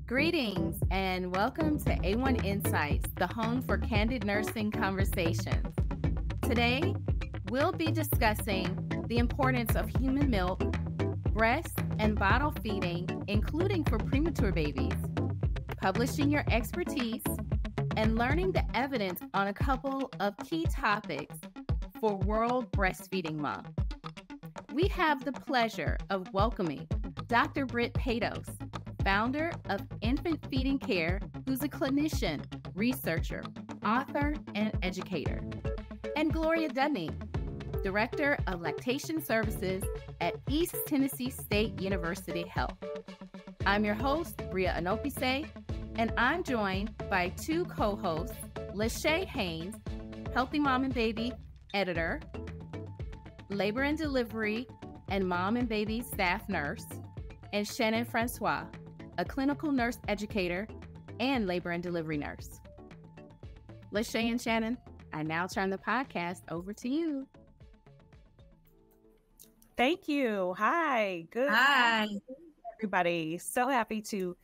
Greetings and welcome to A1 Insights, the home for candid nursing conversations. Today, we'll be discussing the importance of human milk, breast and bottle feeding, including for premature babies, publishing your expertise, and learning the evidence on a couple of key topics for World Breastfeeding Month. We have the pleasure of welcoming Dr. Britt Patos, founder of Infant Feeding Care, who's a clinician, researcher, author, and educator, and Gloria Dudney, Director of Lactation Services at East Tennessee State University Health. I'm your host, Bria Anopise, and I'm joined by two co-hosts, Lachey Haynes, Healthy Mom and Baby editor, labor and delivery and mom and baby staff nurse, and Shannon Francois, a clinical nurse educator and labor and delivery nurse. Lachey and Shannon, I now turn the podcast over to you. Thank you. Hi. Good. Hi, everybody. So happy to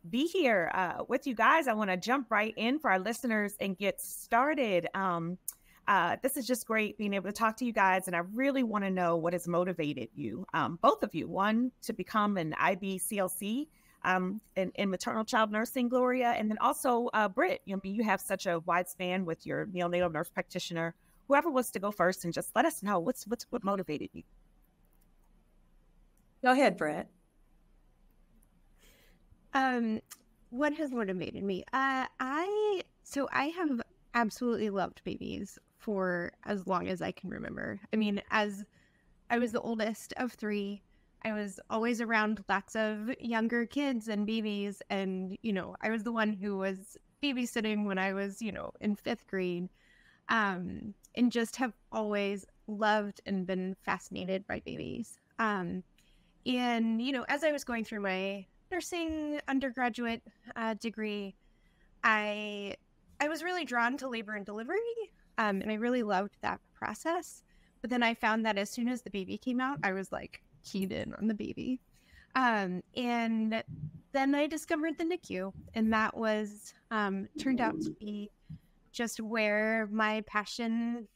be here with you guys. I want to jump right in for our listeners and get started. This is just great being able to talk to you guys. And I really want to know what has motivated you, both of you. One, to become an IBCLC in maternal child nursing, Gloria. And then also, Britt, you have such a wide span with your neonatal nurse practitioner. Whoever wants to go first and just let us know what motivated you. go ahead, Brett. What has motivated me? I have absolutely loved babies for as long as I can remember. I mean, as I was the oldest of three, I was always around lots of younger kids and babies. And, I was the one who was babysitting when I was, in fifth grade, and just have always loved and been fascinated by babies. And, as I was going through my nursing undergraduate degree, I was really drawn to labor and delivery, and I really loved that process. But then I found that as soon as the baby came out, I was like keyed in on the baby. And then I discovered the NICU, and that was turned out to be just where my passion,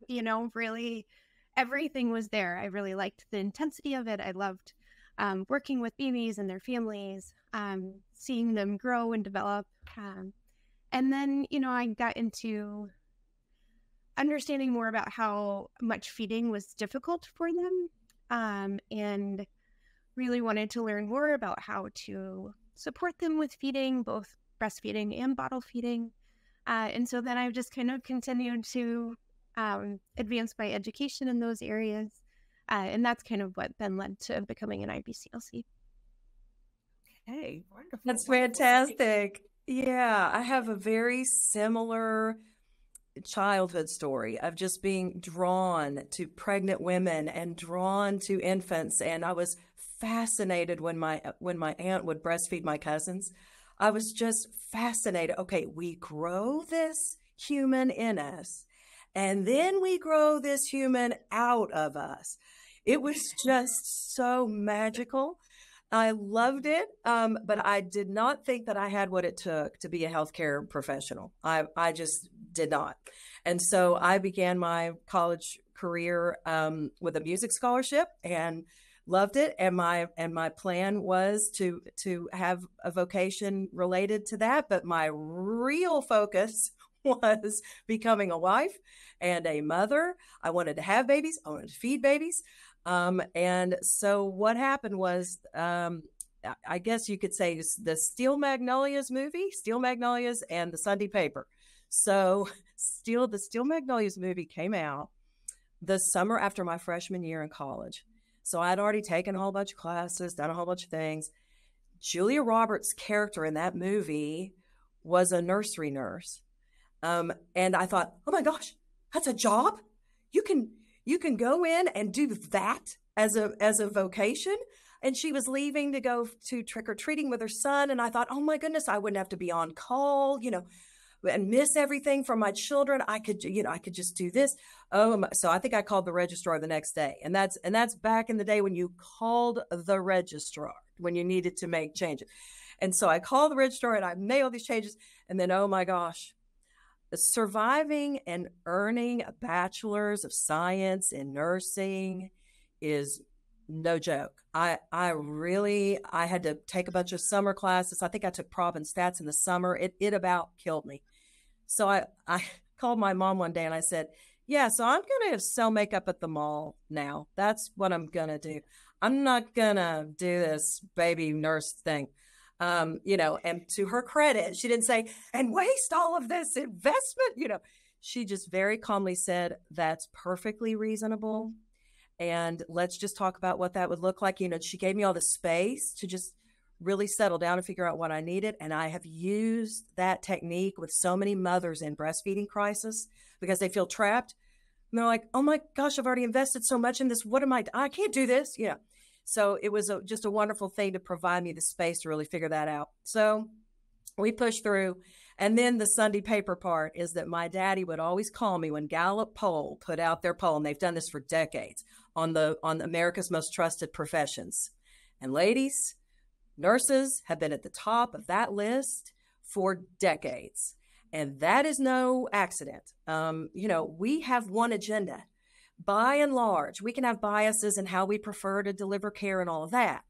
really everything was there. I really liked the intensity of it. I loved working with babies and their families, seeing them grow and develop. And then, I got into understanding more about how much feeding was difficult for them, and really wanted to learn more about how to support them with feeding, both breastfeeding and bottle feeding. And so then I've just kind of continued to advance my education in those areas. And that's kind of what then led to becoming an IBCLC. Hey, wonderful. That's fantastic. Yeah, I have a very similar childhood story of just being drawn to pregnant women and drawn to infants. And I was fascinated when my aunt would breastfeed my cousins. I was just fascinated. Okay, we grow this human in us, and then we grow this human out of us. It was just so magical. I loved it, but I did not think that I had what it took to be a healthcare professional. I just did not. And so I began my college career with a music scholarship and loved it. And my plan was to have a vocation related to that. But my real focus was becoming a wife and a mother. I wanted to have babies. I wanted to feed babies. And so what happened was, I guess you could say the Steel Magnolias movie, Steel Magnolias and the Sunday paper. So the Steel Magnolias movie came out the summer after my freshman year in college. So I'd already taken a whole bunch of classes, done a whole bunch of things. Julia Roberts' character in that movie was a nursery nurse. And I thought, oh my gosh, that's a job. You can go in and do that as a vocation. And she was leaving to go to trick-or-treating with her son. And I thought, oh my goodness, I wouldn't have to be on call, and miss everything from my children. I could just do this. So I think I called the registrar the next day. And that's back in the day when you called the registrar, when you needed to make changes. And so I called the registrar and I made all these changes. And then, oh my gosh, surviving and earning a bachelor's of science in nursing is no joke. I had to take a bunch of summer classes. I think I took Prov and Stats in the summer. It about killed me. So I called my mom one day and I said, yeah, so I'm going to sell makeup at the mall now. That's what I'm going to do. I'm not going to do this baby nurse thing. And to her credit, she didn't say, and waste all of this investment. She just very calmly said, that's perfectly reasonable. And let's just talk about what that would look like. She gave me all the space to just really settle down and figure out what I needed. And I have used that technique with so many mothers in breastfeeding crisis because they feel trapped. And they're like, oh my gosh, I've already invested so much in this. What am I can't do this. So it was just a wonderful thing to provide me the space to really figure that out. So we pushed through. And then the Sunday paper part is that my daddy would always call me when Gallup poll put out their poll, and they've done this for decades, on America's most trusted professions. And ladies, nurses have been at the top of that list for decades. And that is no accident. We have one agenda. By and large, we can have biases in how we prefer to deliver care and all of that.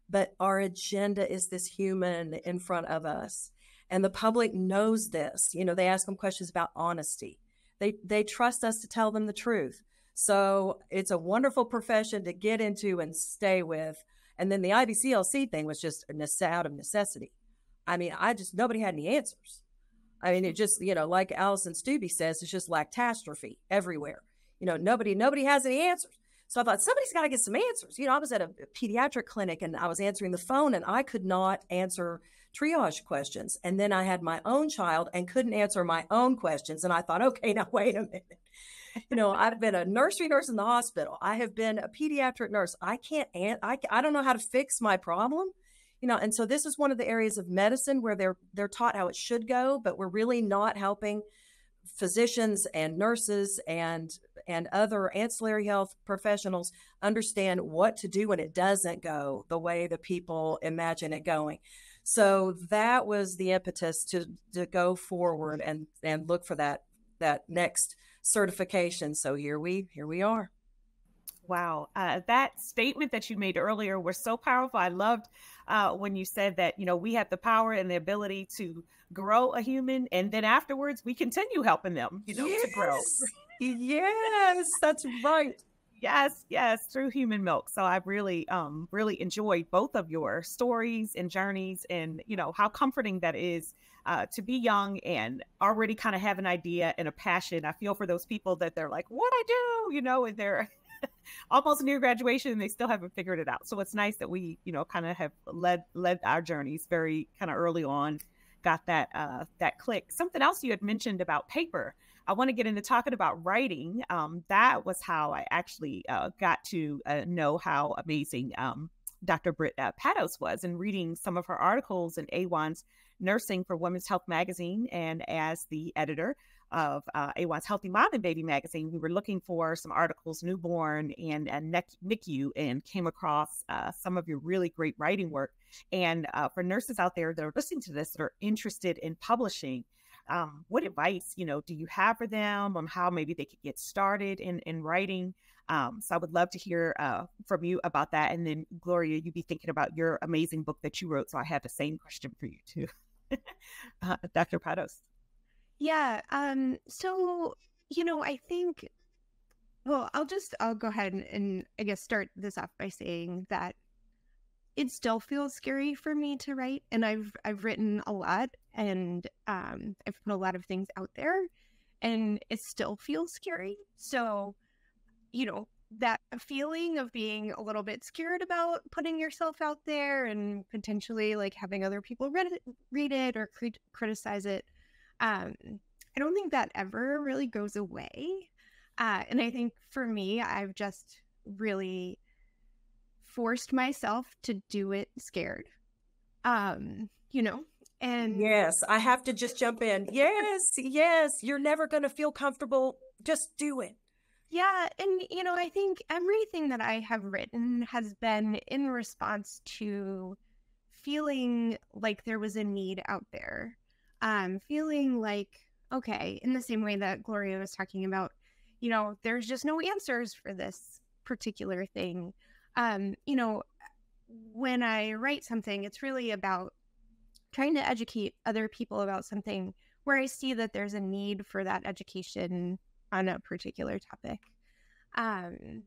But our agenda is this human in front of us. And the public knows this. They ask them questions about honesty. They trust us to tell them the truth. So it's a wonderful profession to get into and stay with. And then the IBCLC thing was just out of necessity. Nobody had any answers. It just, like Allison Stubbe says, it's just lactastrophe everywhere. Nobody has any answers. So I thought somebody's got to get some answers. I was at a pediatric clinic and I was answering the phone and I could not answer triage questions. And then I had my own child and couldn't answer my own questions. And I thought, okay, now wait a minute. I've been a nursery nurse in the hospital. I have been a pediatric nurse. I don't know how to fix my problem. And so this is one of the areas of medicine where they're taught how it should go, but we're really not helping physicians and nurses and other ancillary health professionals understand what to do when it doesn't go the way the people imagine it going. So that was the impetus to go forward and look for that next certification. So here we are. Wow. That statement that you made earlier was so powerful. I loved when you said that, we have the power and the ability to grow a human. And then afterwards, we continue helping them, to grow. Yes, that's right. Yes, through human milk. So I've really enjoyed both of your stories and journeys and, how comforting that is to be young and already kind of have an idea and a passion. I feel for those people that they're like, what I do, and they're almost near graduation and they still haven't figured it out. So it's nice that we, kind of have led our journeys very kind of early on, got that click. Something else you had mentioned about paper. I want to get into talking about writing. That was how I actually got to know how amazing Dr. Britt Pados was, and reading some of her articles in AWHONN's Nursing for Women's Health magazine. And as the editor of AWHONN's Healthy Mom and Baby magazine, we were looking for some articles, newborn and NICU, and came across some of your really great writing work. And for nurses out there that are listening to this that are interested in publishing, what advice, do you have for them on how maybe they could get started in writing? So I would love to hear from you about that. And then Gloria, you'd be thinking about your amazing book that you wrote. So I have the same question for you too. Dr. Pados. Yeah. So, I think, well, I'll go ahead and I guess start this off by saying that it still feels scary for me to write. And I've written a lot and I've put a lot of things out there and it still feels scary. So, that feeling of being a little bit scared about putting yourself out there and potentially like having other people read it or criticize it. I don't think that ever really goes away. And I think for me, I've just really forced myself to do it scared. And yes, I have to just jump in. Yes, you're never going to feel comfortable. Just do it. Yeah. And, I think everything that I have written has been in response to feeling like there was a need out there, feeling like, okay, in the same way that Gloria was talking about, there's just no answers for this particular thing. When I write something, it's really about trying to educate other people about something where I see that there's a need for that education on a particular topic. And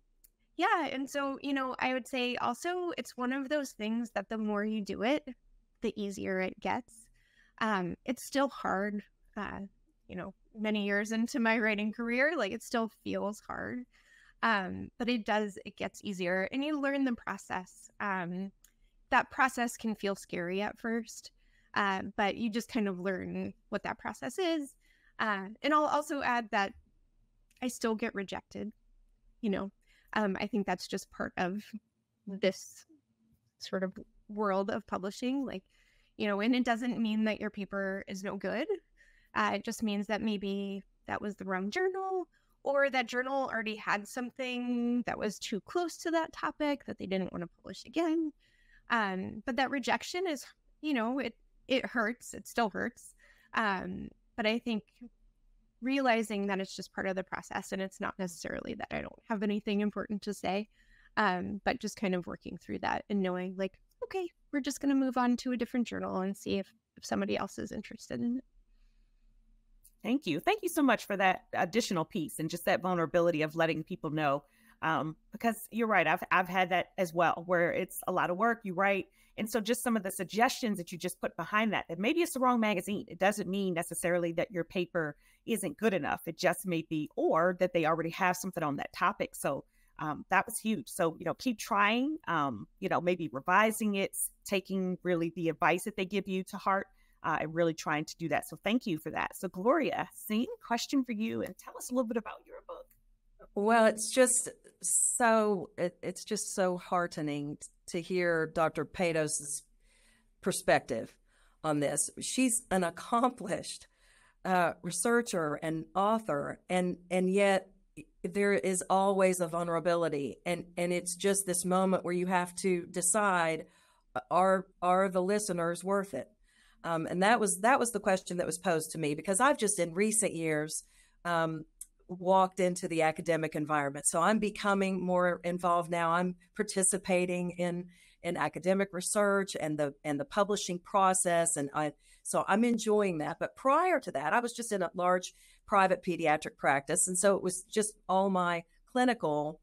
so, I would say also it's one of those things that the more you do it, the easier it gets. It's still hard, many years into my writing career, like it still feels hard. But it gets easier, and you learn the process. That process can feel scary at first, but you just kind of learn what that process is. And I'll also add that I still get rejected, I think that's just part of this sort of world of publishing, and it doesn't mean that your paper is no good. It just means that maybe that was the wrong journal, or that journal already had something that was too close to that topic that they didn't want to publish again. But that rejection is, it hurts. It still hurts. But I think realizing that it's just part of the process, and it's not necessarily that I don't have anything important to say, but just kind of working through that and knowing okay, we're just going to move on to a different journal and see if somebody else is interested in it. Thank you. Thank you so much for that additional piece and just that vulnerability of letting people know. Because you're right. I've had that as well, where it's a lot of work, you write. And so just some of the suggestions that you just put behind that maybe it's the wrong magazine. It doesn't mean necessarily that your paper isn't good enough. It just may be, or that they already have something on that topic. So that was huge. So, keep trying, maybe revising it, taking really the advice that they give you to heart, and really trying to do that. So thank you for that. So Gloria, same question for you, and tell us a little bit about your book. Well, it's just so heartening to hear Dr. Patos' perspective on this. She's an accomplished researcher and author, and yet there is always a vulnerability, and it's just this moment where you have to decide, are the listeners worth it? And that was the question that was posed to me, because I've just in recent years walked into the academic environment. So I'm becoming more involved now. I'm participating in academic research and the publishing process. And so I'm enjoying that. But prior to that, I was just in a large private pediatric practice. And so it was just all my clinical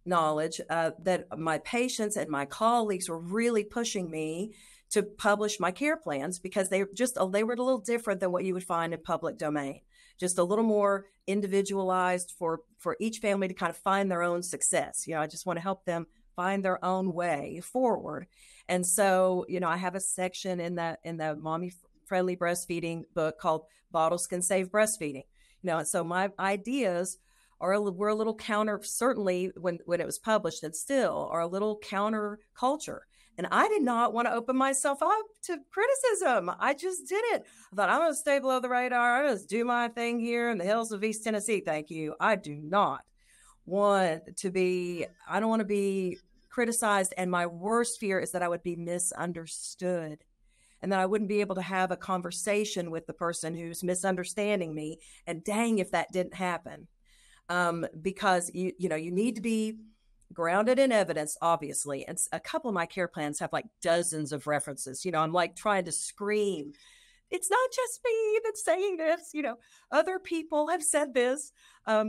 knowledge that my patients and my colleagues were really pushing me to publish my care plans, because they were a little different than what you would find in public domain, just a little more individualized for each family to kind of find their own success. I just want to help them find their own way forward. And so, I have a section in the mommy friendly breastfeeding book called Bottles Can Save Breastfeeding. And so my ideas were a little counter, certainly when it was published, and still are a little counter culture. And I did not want to open myself up to criticism. I just didn't. I thought, I'm going to stay below the radar. I'm going to do my thing here in the hills of East Tennessee. Thank you. I don't want to be criticized. And my worst fear is that I would be misunderstood, and that I wouldn't be able to have a conversation with the person who's misunderstanding me. And dang, if that didn't happen, because you need to be grounded in evidence, obviously. And a couple of my care plans have dozens of references. I'm trying to scream, it's not just me that's saying this, other people have said this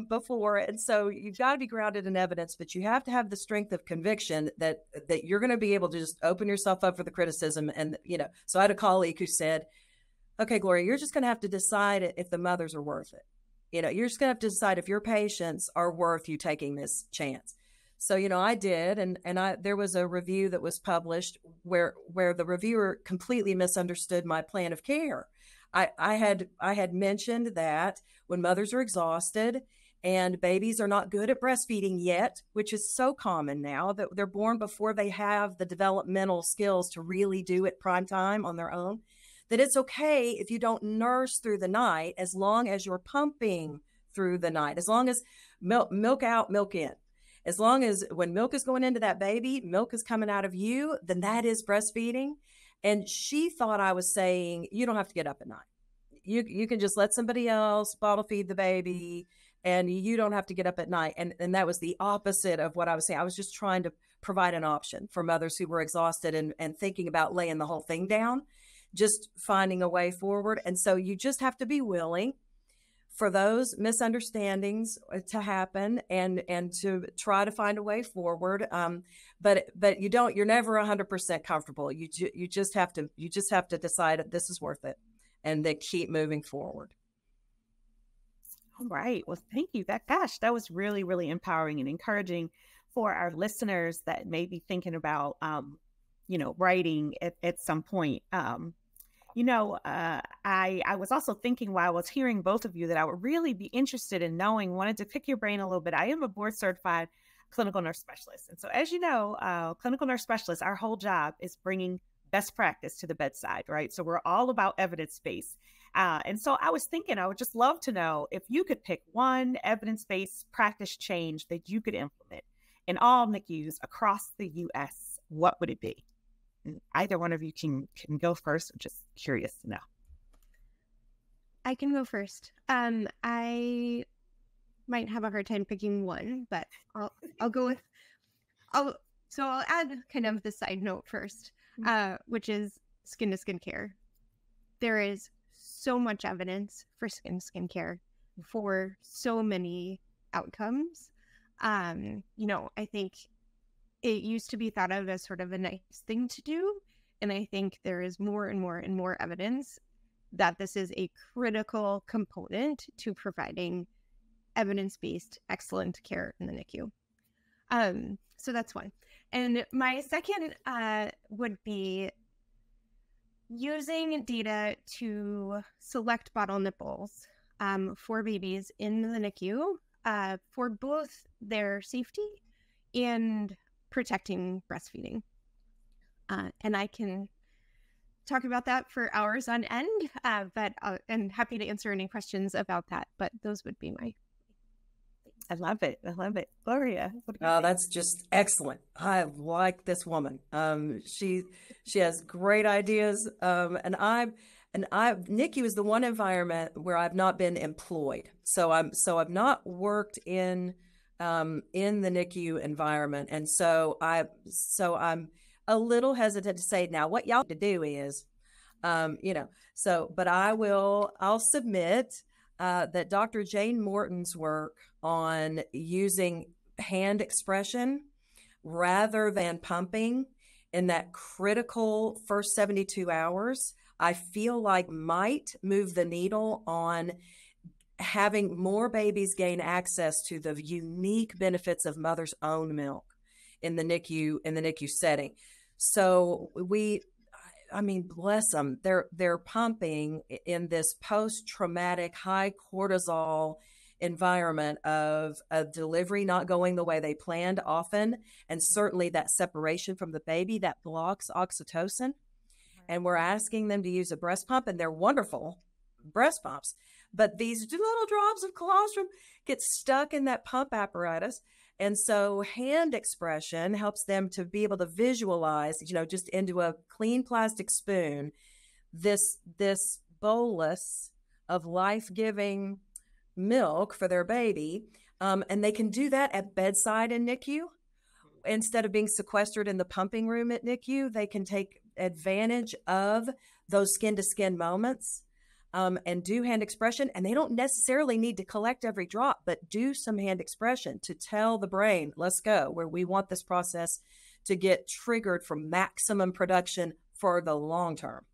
before. And so you've got to be grounded in evidence, but you have to have the strength of conviction that you're going to be able to just open yourself up for the criticism. And, so I had a colleague who said, okay, Gloria, you're just going to have to decide if the mothers are worth it. You're just going to have to decide if your patients are worth you taking this chance. So, I did, and there was a review that was published where the reviewer completely misunderstood my plan of care. I had mentioned that when mothers are exhausted and babies are not good at breastfeeding yet, which is so common now, that they're born before they have the developmental skills to really do it prime time on their own, that it's okay if you don't nurse through the night, as long as you're pumping through the night, as long as milk out, milk in. As long as when milk is going into that baby, milk is coming out of you, then that is breastfeeding. And she thought I was saying, you don't have to get up at night. You can just let somebody else bottle feed the baby, and you don't have to get up at night. And that was the opposite of what I was saying. I was just trying to provide an option for mothers who were exhausted and thinking about laying the whole thing down, just finding a way forward. And so you just have to be willing for those misunderstandings to happen and to try to find a way forward. But you're never 100% comfortable. You just have to decide this is worth it, and then keep moving forward. All right. Well, thank you. That was really, really empowering and encouraging for our listeners that may be thinking about, writing at some point. I was also thinking while I was hearing both of you that I would really be interested in wanted to pick your brain a little bit. I am a board certified clinical nurse specialist. And so, as you know, clinical nurse specialists, our whole job is bringing best practice to the bedside, right? So we're all about evidence-based. And so I was thinking, I would just love to know if you could pick one evidence-based practice change that you could implement in all NICUs across the U.S., what would it be? And either one of you can go first. I'm just curious to know. I can go first. I might have a hard time picking one, but I'll go with I'll add kind of the side note first, which is skin to skin care. There is so much evidence for skin care for so many outcomes. I think it used to be thought of as sort of a nice thing to do. And I think there is more and more and more evidence that this is a critical component to providing evidence-based excellent care in the NICU. So that's one. And my second would be using data to select bottle nipples for babies in the NICU for both their safety and protecting breastfeeding. And I can talk about that for hours on end, but I'm happy to answer any questions about that. But those would be my. I love it. Gloria. That's just excellent. I like this woman. She has great ideas. And NICU is the one environment where I've not been employed. So I've not worked in the NICU environment. And so I'm a little hesitant to say now what y'all to do is, but I'll submit that Dr. Jane Morton's work on using hand expression rather than pumping in that critical first 72 hours, I feel like might move the needle on having more babies gain access to the unique benefits of mother's own milk in the NICU setting. So bless them. They're pumping in this post-traumatic high cortisol environment of a delivery not going the way they planned often, and certainly that separation from the baby that blocks oxytocin. And we're asking them to use a breast pump, and they're wonderful breast pumps, but these little drops of colostrum get stuck in that pump apparatus. And so hand expression helps them to be able to visualize, just into a clean plastic spoon, this bolus of life-giving milk for their baby. And they can do that at bedside in NICU. Instead of being sequestered in the pumping room at NICU, they can take advantage of those skin-to-skin moments and do hand expression. And they don't necessarily need to collect every drop, but do some hand expression to tell the brain, let's go, where we want this process to get triggered for maximum production for the long term.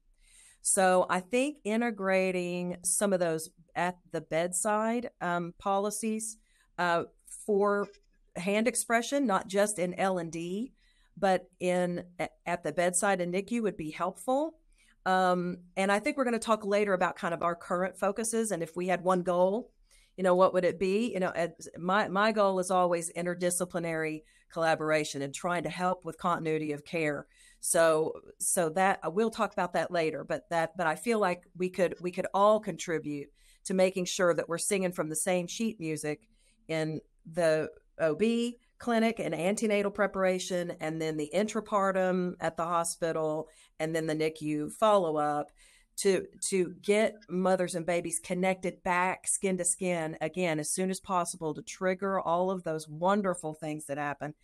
So I think integrating some of those at the bedside policies for hand expression, not just in L&D, but at the bedside in NICU would be helpful. And I think we're going to talk later about kind of our current focuses. And if we had one goal, what would it be? My goal is always interdisciplinary collaboration and trying to help with continuity of care. So that we'll talk about that later, but I feel like we could all contribute to making sure that we're singing from the same sheet music in the OB, clinic and antenatal preparation, and then the intrapartum at the hospital, and then the NICU follow-up to get mothers and babies connected back skin to skin again as soon as possible to trigger all of those wonderful things that happen.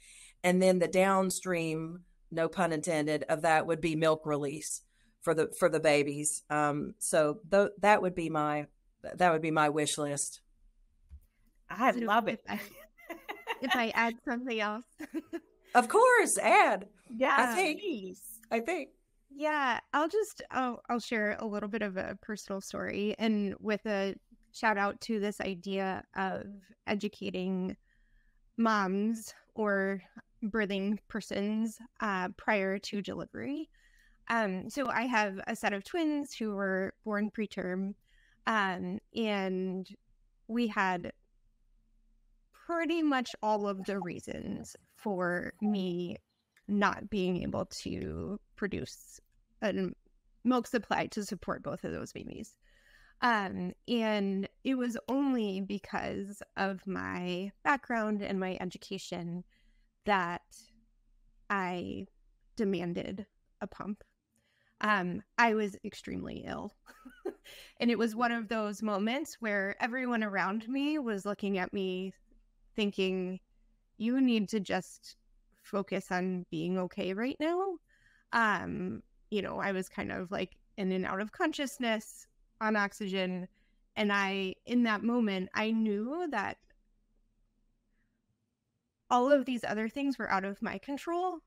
And then the downstream, no pun intended, of that would be milk release for the babies. So that would be my wish list. I love it. If I add something else. Of course, add. Yeah, I think. Yeah, I'll share a little bit of a personal story, and with a shout out to this idea of educating moms or birthing persons prior to delivery. So I have a set of twins who were born preterm, and we had pretty much all of the reasons for me not being able to produce a milk supply to support both of those babies. And it was only because of my background and my education that I demanded a pump. I was extremely ill. And it was one of those moments where everyone around me was looking at me thinking, you need to just focus on being okay right now. I was kind of like in and out of consciousness on oxygen. And in that moment, I knew that all of these other things were out of my control.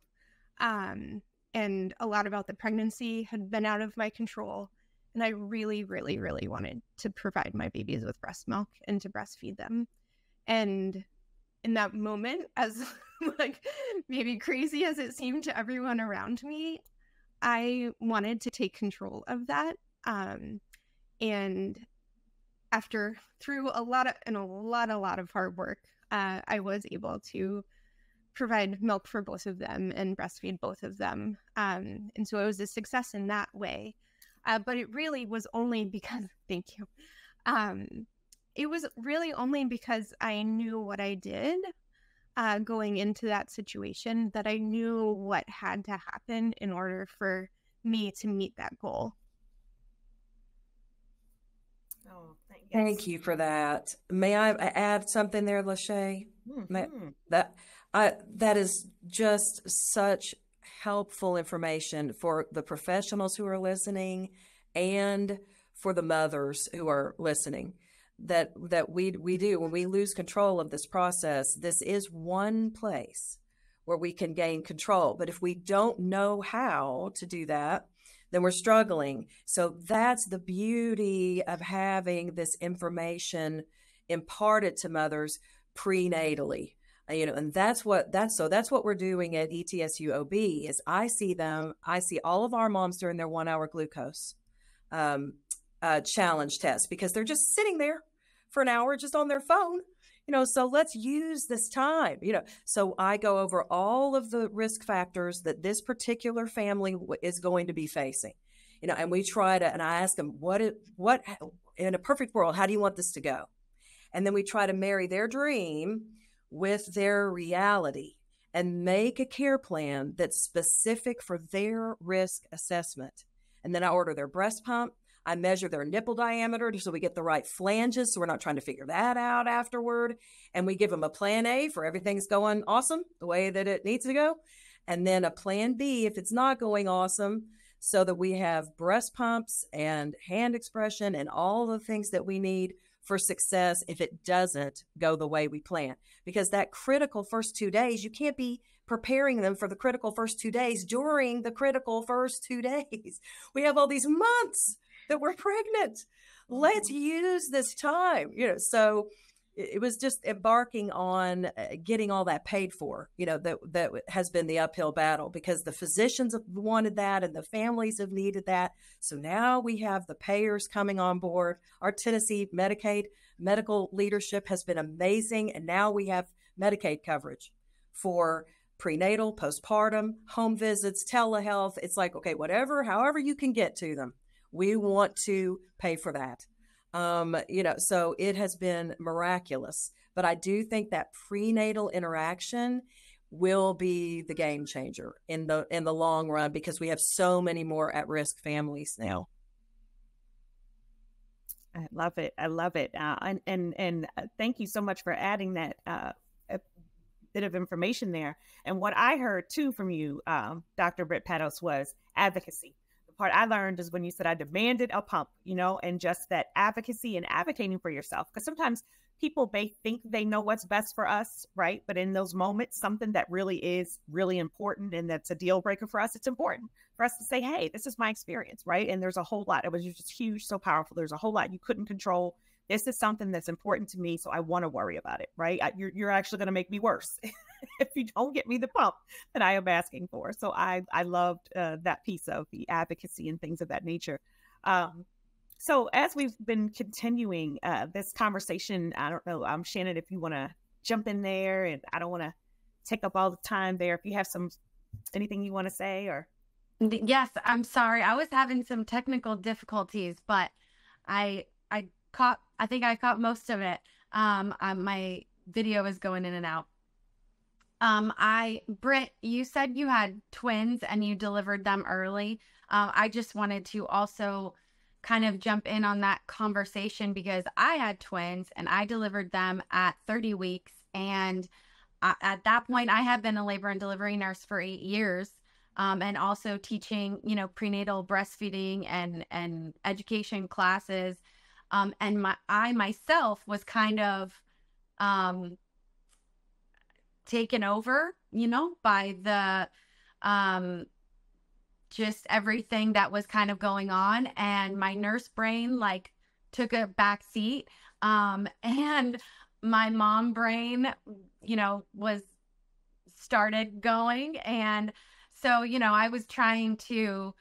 And a lot about the pregnancy had been out of my control. And I really, really, really wanted to provide my babies with breast milk and to breastfeed them. And in that moment, as like maybe crazy as it seemed to everyone around me, I wanted to take control of that. And through a lot of hard work, I was able to provide milk for both of them and breastfeed both of them. And so it was a success in that way. But it really was only because, thank you. It was really only because I knew what I did going into that situation, that I knew what had to happen in order for me to meet that goal. Oh, thank you for that. May I add something there, Lachey? Mm-hmm. That is just such helpful information for the professionals who are listening and for the mothers who are listening. That we do when we lose control of this process. This is one place where we can gain control. But if we don't know how to do that, then we're struggling. So that's the beauty of having this information imparted to mothers prenatally. And that's what we're doing at ETSU OB is I see all of our moms during their 1 hour glucose challenge test, because they're just sitting there for an hour just on their phone, so let's use this time, so I go over all of the risk factors that this particular family is going to be facing, and we and I ask them, what in a perfect world, how do you want this to go? And then we try to marry their dream with their reality and make a care plan that's specific for their risk assessment. And then I order their breast pump. I measure their nipple diameter so we get the right flanges, so we're not trying to figure that out afterward. And we give them a plan A for everything's going awesome the way that it needs to go. And then a plan B if it's not going awesome, so that we have breast pumps and hand expression and all the things that we need for success if it doesn't go the way we plan. Because that critical first 2 days, you can't be preparing them for the critical first 2 days during the critical first 2 days. We have all these months that we're pregnant. Let's use this time, so it was just embarking on getting all that paid for, that has been the uphill battle, because the physicians have wanted that and the families have needed that. So now we have the payers coming on board. Our Tennessee Medicaid medical leadership has been amazing. And now we have Medicaid coverage for prenatal, postpartum, home visits, telehealth. It's like, okay, however you can get to them, we want to pay for that. So it has been miraculous. But I do think that prenatal interaction will be the game changer in the long run, because we have so many more at-risk families now. I love it. I love it. And thank you so much for adding that a bit of information there. And what I heard too from you, Dr. Britt Pados, was advocacy. The part I learned is when you said I demanded a pump, and just that advocacy and advocating for yourself. Because sometimes people may think they know what's best for us, right? But in those moments, something that really is really important and that's a deal breaker for us, it's important for us to say, hey, this is my experience, right? And there's a whole lot. It was just huge, so powerful. There's a whole lot you couldn't control. This is something that's important to me, so I want to worry about it, right? You're actually going to make me worse if you don't get me the pump that I am asking for. So I loved that piece of the advocacy and things of that nature. So as we've been continuing this conversation, I don't know, Shannon, if you want to jump in there, and I don't want to take up all the time there. If you have anything you want to say, or. Yes, I'm sorry. I was having some technical difficulties, but I think I caught most of it. My video is going in and out. Britt, you said you had twins and you delivered them early. I just wanted to also kind of jump in on that conversation, because I had twins and I delivered them at 30 weeks. And at that point, I had been a labor and delivery nurse for 8 years, and also teaching, prenatal breastfeeding and education classes. And I myself was kind of taken over, by the just everything that was kind of going on, and my nurse brain took a back seat, and my mom brain started going. And so I was trying to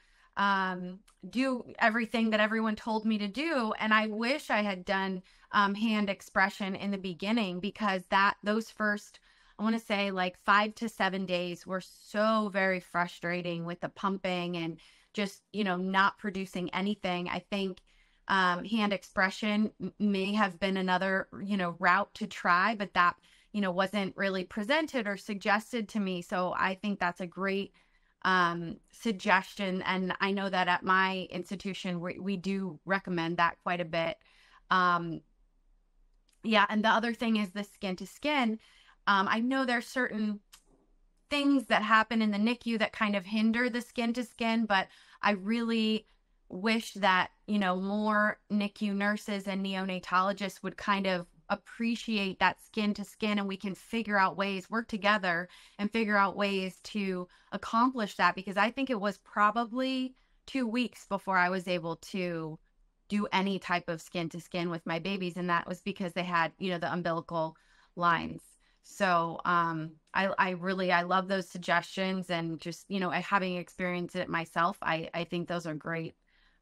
do everything that everyone told me to do, and I wish I had done hand expression in the beginning, because those first, I want to say 5 to 7 days were so very frustrating with the pumping and just, not producing anything. I think hand expression may have been another, route to try, but that, wasn't really presented or suggested to me. So I think that's a great suggestion. And I know that at my institution, we do recommend that quite a bit. Yeah. And the other thing is the skin to skin. I know there's certain things that happen in the NICU that kind of hinder the skin to skin, but I really wish that, more NICU nurses and neonatologists would kind of appreciate that skin to skin, and we can work together and figure out ways to accomplish that, because I think it was probably 2 weeks before I was able to do any type of skin to skin with my babies. And that was because they had, the umbilical lines. So I love those suggestions, and just, having experienced it myself, I think those are great,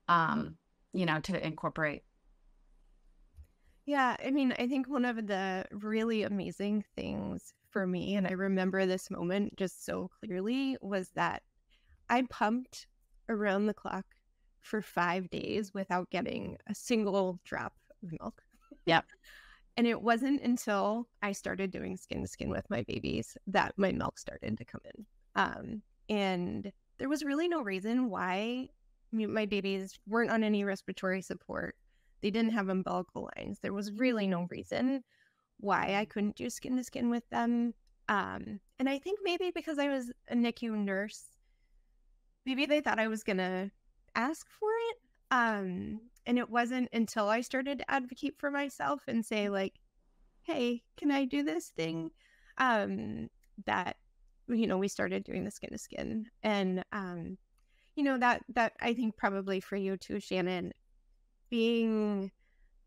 to incorporate. Yeah, I think one of the really amazing things for me, and I remember this moment just so clearly, was that I pumped around the clock for 5 days without getting a single drop of milk. Yep. And it wasn't until I started doing skin to skin with my babies that my milk started to come in. And there was really no reason why my babies weren't on any respiratory support. They didn't have umbilical lines. There was really no reason why I couldn't do skin to skin with them. And I think maybe because I was a NICU nurse, maybe they thought I was going to ask for it. And it wasn't until I started to advocate for myself and say hey, can I do this thing? That, we started doing the skin to skin. And, that I think probably for you too, Shannon, being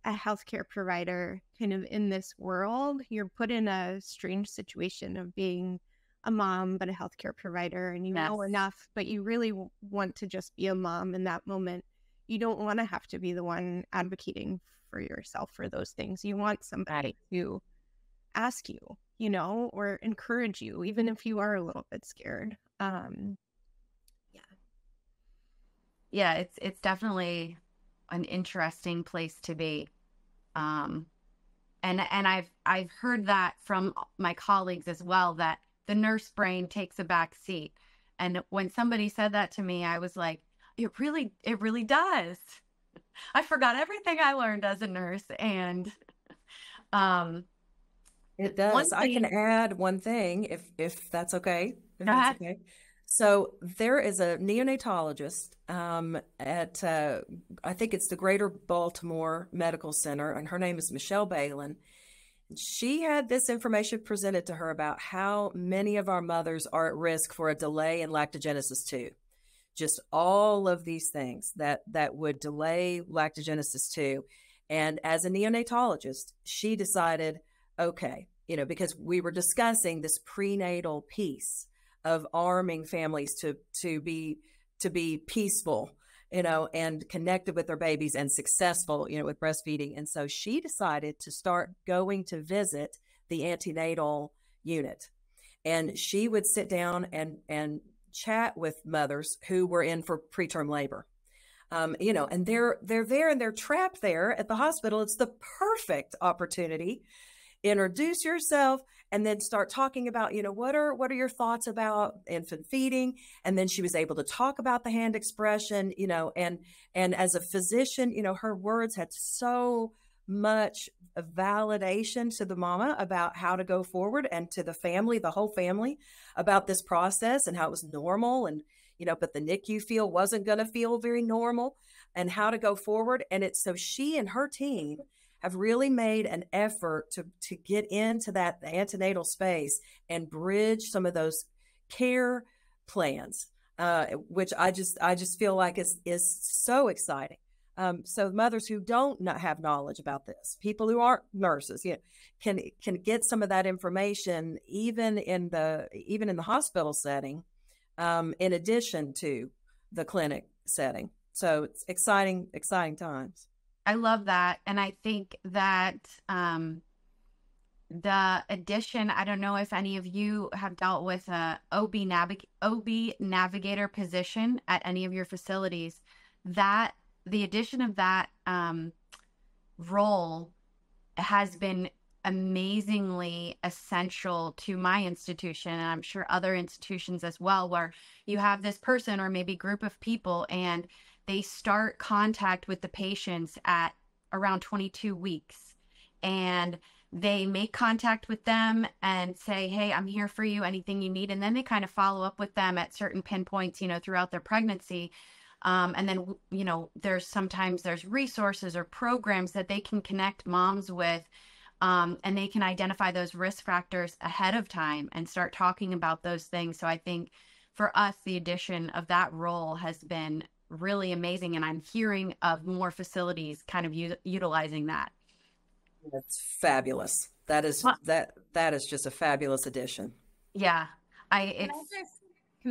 a healthcare provider kind of in this world, you're put in a strange situation of being a mom, but a healthcare provider, and you know enough, but you really want to just be a mom in that moment. You don't want to have to be the one advocating for yourself for those things. You want somebody to ask you, or encourage you, even if you are a little bit scared. Yeah, it's definitely an interesting place to be. And And I've heard that from my colleagues as well, that the nurse brain takes a back seat. And when somebody said that to me, I was like, it really does. I forgot everything I learned as a nurse. And um It does. I can add one thing if that's okay. If that's okay. So there is a neonatologist at I think it's the Greater Baltimore Medical Center, and her name is Michelle Balin. She had this information presented to her about how many of our mothers are at risk for a delay in lactogenesis 2. Just all of these things that would delay lactogenesis 2. And as a neonatologist, she decided, okay, because we were discussing this prenatal piece of arming families to be peaceful, and connected with their babies and successful, with breastfeeding. And so she decided to start going to visit the antenatal unit, and she would sit down and chat with mothers who were in for preterm labor. And they're there and they're trapped there at the hospital. It's the perfect opportunity. Introduce yourself and then start talking about, what are your thoughts about infant feeding? And then she was able to talk about the hand expression, and as a physician, her words had so much validation to the mama about how to go forward, and to the family, the whole family, about this process and how it was normal, and but the NICU wasn't going to feel very normal, and how to go forward. And it's so she and her team have really made an effort to get into that antenatal space and bridge some of those care plans, which I just feel like is so exciting. So mothers who don't not have knowledge about this, people who aren't nurses, can get some of that information even in the hospital setting, in addition to the clinic setting. So it's exciting times. I love that. And I think that the addition, I don't know if any of you have dealt with a OB navigator position at any of your facilities, that the addition of that role has been amazingly essential to my institution, and I'm sure other institutions as well, where you have this person or maybe group of people, and they start contact with the patients at around 22 weeks, and they make contact with them and say, hey, I'm here for you, anything you need. And then they kind of follow up with them at certain pinpoints, throughout their pregnancy. And then, there's resources or programs that they can connect moms with, and they can identify those risk factors ahead of time and start talking about those things. So I think for us, the addition of that role has been really amazing. And I'm hearing of more facilities kind of utilizing that. That's fabulous. That is just a fabulous addition. Yeah. Can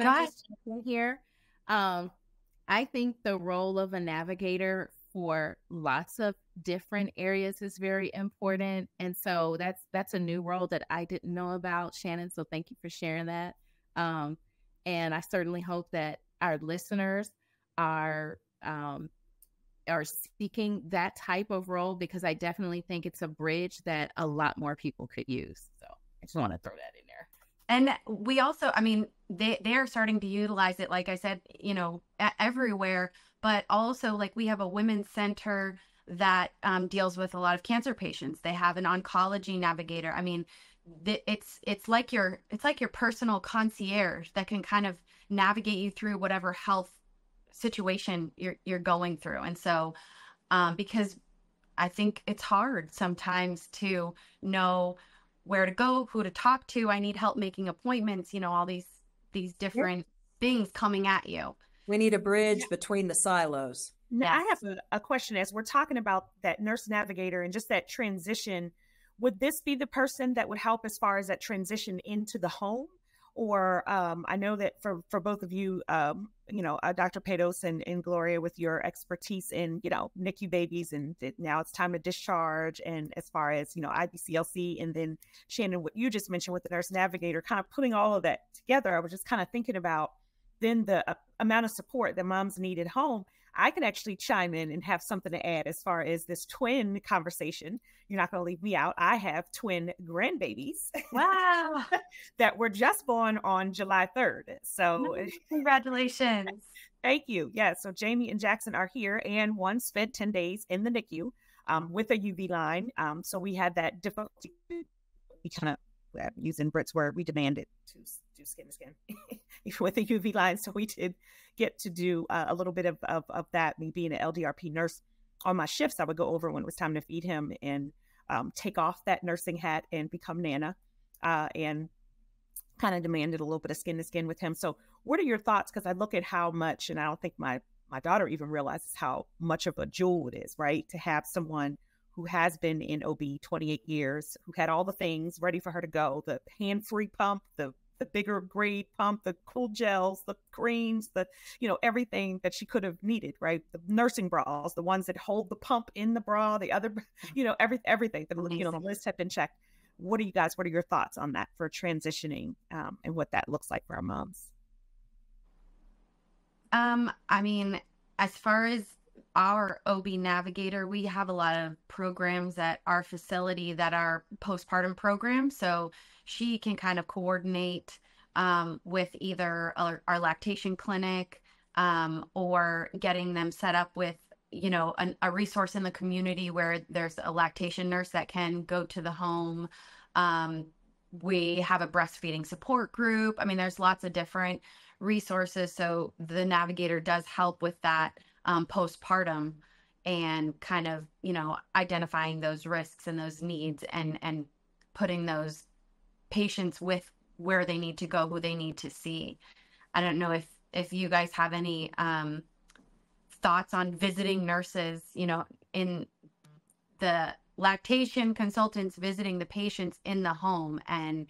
I just jump in here? I think the role of a navigator for lots of different areas is very important. And so that's a new role that I didn't know about, Shannon. So thank you for sharing that. And I certainly hope that our listeners are seeking that type of role, because I definitely think it's a bridge that a lot more people could use. So I just want to throw that in there. And we also, they are starting to utilize it, like I said, everywhere, but also like we have a women's center that deals with a lot of cancer patients. They have an oncology navigator. It's like your personal concierge that can kind of navigate you through whatever health situation you're going through. And so because I think it's hard sometimes to know where to go, who to talk to. I need help making appointments, all these different things coming at you. We need a bridge between the silos. Now, I have a question. As we're talking about that nurse navigator and just that transition, would this be the person that would help as far as that transition into the home? Or I know that for both of you, Dr. Pados and Gloria, with your expertise in, NICU babies, and now it's time to discharge, and as far as, IBCLC, and then Shannon, what you just mentioned with the nurse navigator, kind of putting all of that together, I was just kind of thinking about then the amount of support that moms need at home. I can actually chime in and have something to add as far as this twin conversation. You're not going to leave me out. I have twin grandbabies. Wow. That were just born on July 3rd. So congratulations. Thank you. Yeah. So Jamie and Jackson are here, and one spent 10 days in the NICU with a UV line. So we had that difficulty. We kind of, using Britt's word, we demanded to do skin to skin with a UV line. So we did get to do a little bit of that. Me being an LDRP nurse on my shifts, I would go over when it was time to feed him and take off that nursing hat and become Nana and kind of demanded a little bit of skin to skin with him. So what are your thoughts? Because I look at how much, and I don't think my daughter even realizes how much of a jewel it is, right? To have someone who has been in OB 28 years, who had all the things ready for her to go, the hand-free pump, the bigger grade pump, the cool gels, the creams, the, everything that she could have needed, right? The nursing bras, the ones that hold the pump in the bra, the other, everything. The list had been checked. What are your thoughts on that for transitioning and what that looks like for our moms? I mean, as far as our OB navigator, we have a lot of programs at our facility that are postpartum programs. So she can kind of coordinate with either our lactation clinic or getting them set up with, a resource in the community where there's a lactation nurse that can go to the home. We have a breastfeeding support group. I mean, there's lots of different resources. So the navigator does help with that postpartum and kind of, identifying those risks and those needs and putting those patients with where they need to go, who they need to see. I don't know if you guys have any thoughts on visiting nurses, in the lactation consultants visiting the patients in the home and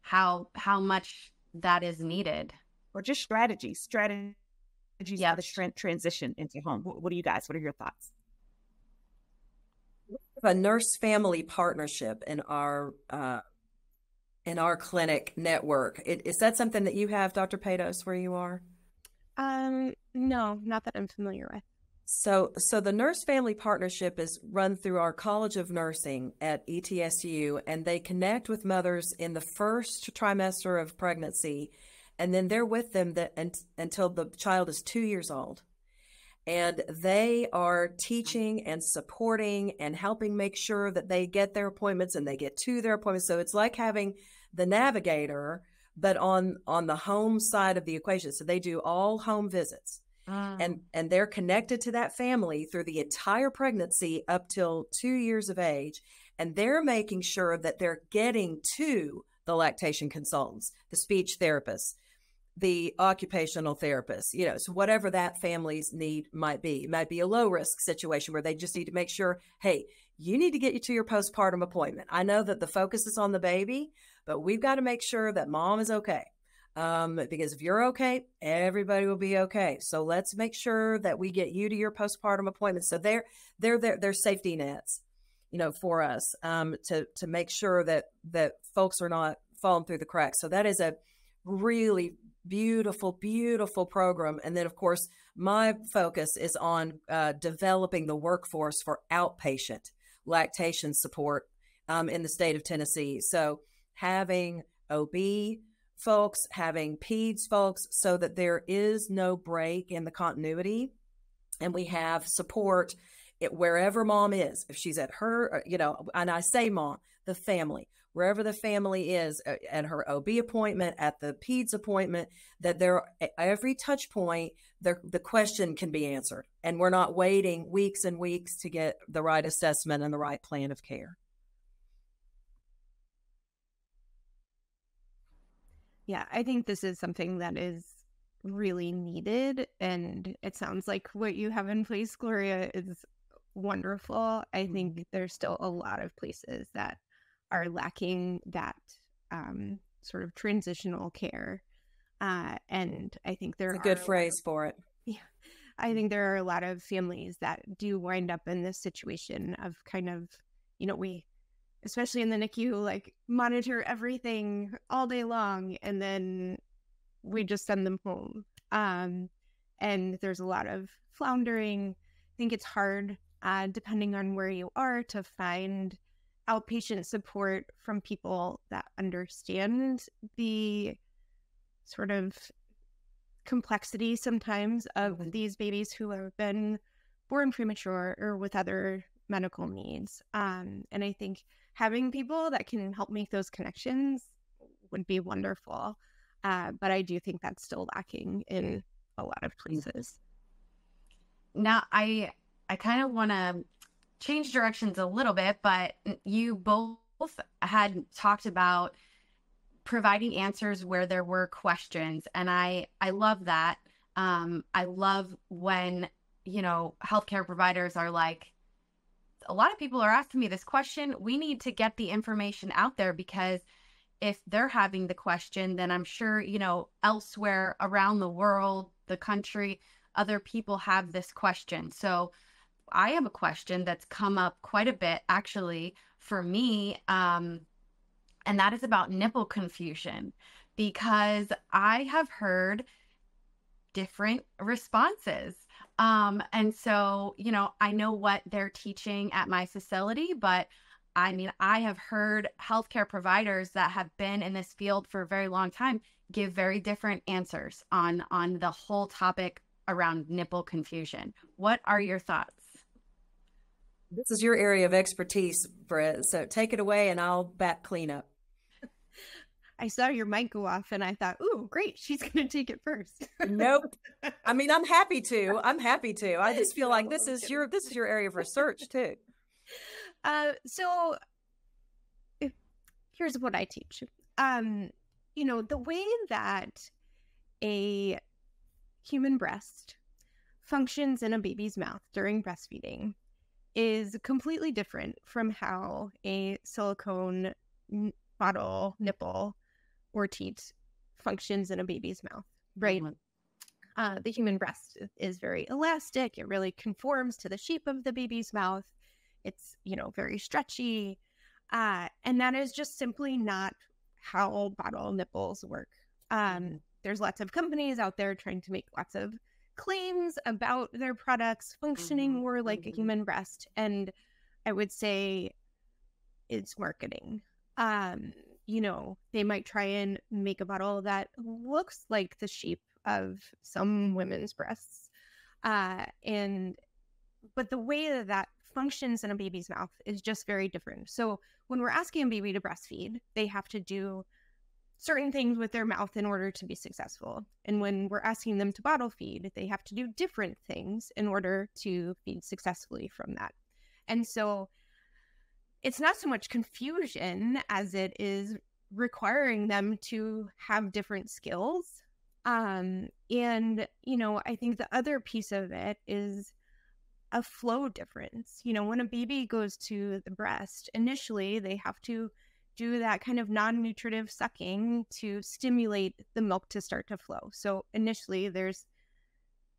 how much that is needed. Or just strategies for the transition into home. What are your thoughts? A nurse family partnership in our clinic network. Is that something that you have, Dr. Pados, where you are? No, not that I'm familiar with. So the nurse family partnership is run through our College of Nursing at ETSU, and they connect with mothers in the first trimester of pregnancy, and then they're with them until the child is 2 years old. And they are teaching and supporting and helping make sure that they get their appointments and they get to their appointments. So it's like having the navigator, but on the home side of the equation. So they do all home visits. And they're connected to that family through the entire pregnancy up till 2 years of age. And they're making sure that they're getting to the lactation consultants, the speech therapists, the occupational therapist, so whatever that family's need might be. It might be a low risk situation where they just need to make sure, hey, you need to get you to your postpartum appointment. I know that the focus is on the baby, but we've got to make sure that mom is okay. Because if you're okay, everybody will be okay. So let's make sure that we get you to your postpartum appointment. So they're safety nets, for us, to make sure that folks are not falling through the cracks. So that is a really beautiful program. And then, of course, my focus is on developing the workforce for outpatient lactation support in the state of Tennessee. So having OB folks, having peds folks, so that there is no break in the continuity, and we have support wherever mom is. If she's at her, and I say mom, the family, wherever the family is, at her OB appointment, at the peds appointment, that every touch point, the question can be answered, and we're not waiting weeks and weeks to get the right assessment and the right plan of care. Yeah, I think this is something that is really needed. And it sounds like what you have in place, Gloria, is wonderful. I think there's still a lot of places that are lacking that sort of transitional care. And I think there are a good phrase for it. Yeah. I think there are a lot of families that do wind up in this situation of kind of, we, especially in the NICU, like monitor everything all day long, and then we just send them home. and there's a lot of floundering. I think it's hard, depending on where you are, to find outpatient support from people that understand the sort of complexity sometimes of these babies who have been born premature or with other medical needs. And I think having people that can help make those connections would be wonderful. But I do think that's still lacking in a lot of places. Now, I kind of want to change directions a little bit, but you both had talked about providing answers where there were questions. And I love that. I love when, healthcare providers are like, a lot of people are asking me this question. We need to get the information out there, because if they're having the question, then I'm sure, elsewhere around the world, the country, other people have this question. So I have a question that's come up quite a bit, actually, for me. And that is about nipple confusion, because I have heard different responses. And so, I know what they're teaching at my facility, but I mean, I have heard healthcare providers that have been in this field for a very long time give very different answers on the whole topic around nipple confusion. What are your thoughts? This is your area of expertise, Britt. So take it away and I'll back clean up. I saw your mic go off and I thought, ooh, great, she's going to take it first. Nope. I mean, I'm happy to. I just feel like this is your area of research too. So here's what I teach. The way that a human breast functions in a baby's mouth during breastfeeding is completely different from how a silicone bottle, nipple, or teat functions in a baby's mouth, right? Mm-hmm. The human breast is very elastic. It really conforms to the shape of the baby's mouth. It's, very stretchy. And that is just simply not how bottle nipples work. There's lots of companies out there trying to make lots of claims about their products functioning more like a human breast. And I would say it's marketing. They might try and make a bottle that looks like the shape of some women's breasts. But the way that functions in a baby's mouth is just very different. So when we're asking a baby to breastfeed, they have to do certain things with their mouth in order to be successful. And when we're asking them to bottle feed, they have to do different things in order to feed successfully from that. And so it's not so much confusion as it is requiring them to have different skills. I think the other piece of it is a flow difference. When a baby goes to the breast, initially they have to do that kind of non-nutritive sucking to stimulate the milk to start to flow. So initially there's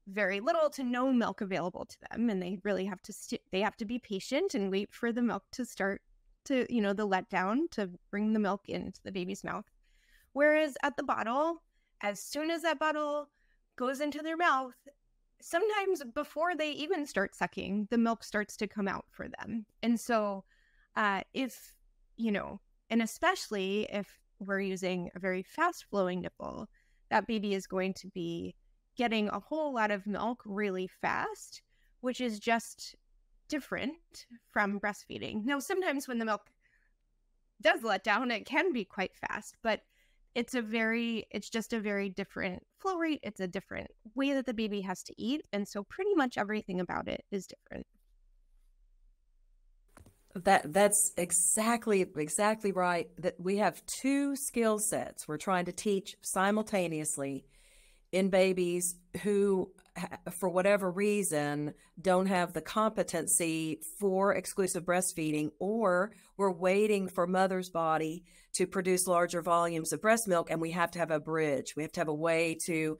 very little to no milk available to them, and they really have to be patient and wait for the milk to start to, the letdown to bring the milk into the baby's mouth. Whereas at the bottle, as soon as that bottle goes into their mouth, sometimes before they even start sucking, the milk starts to come out for them. And so and especially if we're using a very fast flowing nipple, that baby is going to be getting a whole lot of milk really fast, which is just different from breastfeeding. Now, sometimes when the milk does let down, it can be quite fast, but it's just a very different flow rate. It's a different way that the baby has to eat. And so pretty much everything about it is different. That's exactly right. That we have two skill sets we're trying to teach simultaneously in babies who, for whatever reason, don't have the competency for exclusive breastfeeding, or we're waiting for mother's body to produce larger volumes of breast milk, and we have to have a bridge. We have to have a way to,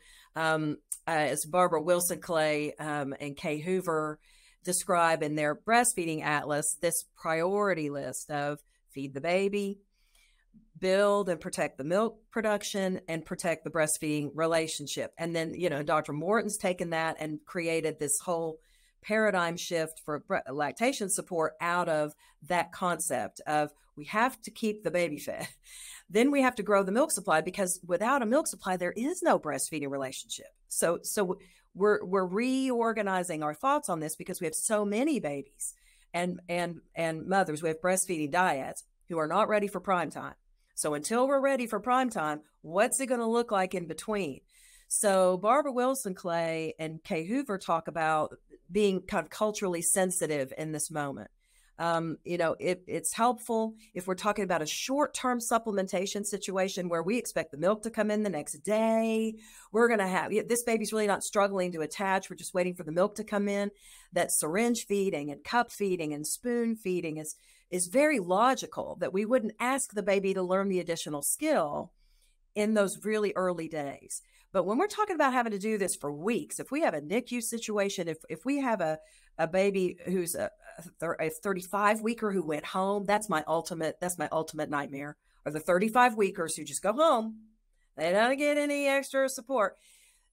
as Barbara Wilson Clay and Kay Hoover describe in their breastfeeding atlas, this priority list of feed the baby, build and protect the milk production and protect the breastfeeding relationship. And then, Dr. Morton's taken that and created this whole paradigm shift for lactation support out of that concept of we have to keep the baby fed. Then we have to grow the milk supply, because without a milk supply, there is no breastfeeding relationship. So we're reorganizing our thoughts on this because we have so many babies and mothers with breastfeeding dyads who are not ready for prime time. So until we're ready for prime time, what's it going to look like in between? So Barbara Wilson Clay and Kay Hoover talk about being kind of culturally sensitive in this moment. It's helpful if we're talking about a short-term supplementation situation where we expect the milk to come in the next day. We're going to have, this baby's really not struggling to attach. We're just waiting for the milk to come in. That syringe feeding and cup feeding and spoon feeding is very logical, that we wouldn't ask the baby to learn the additional skill in those really early days. But when we're talking about having to do this for weeks, if we have a NICU situation, if we have a baby who's a 35-weeker who went home, that's my ultimate nightmare. Or the 35-weekers who just go home. They don't get any extra support.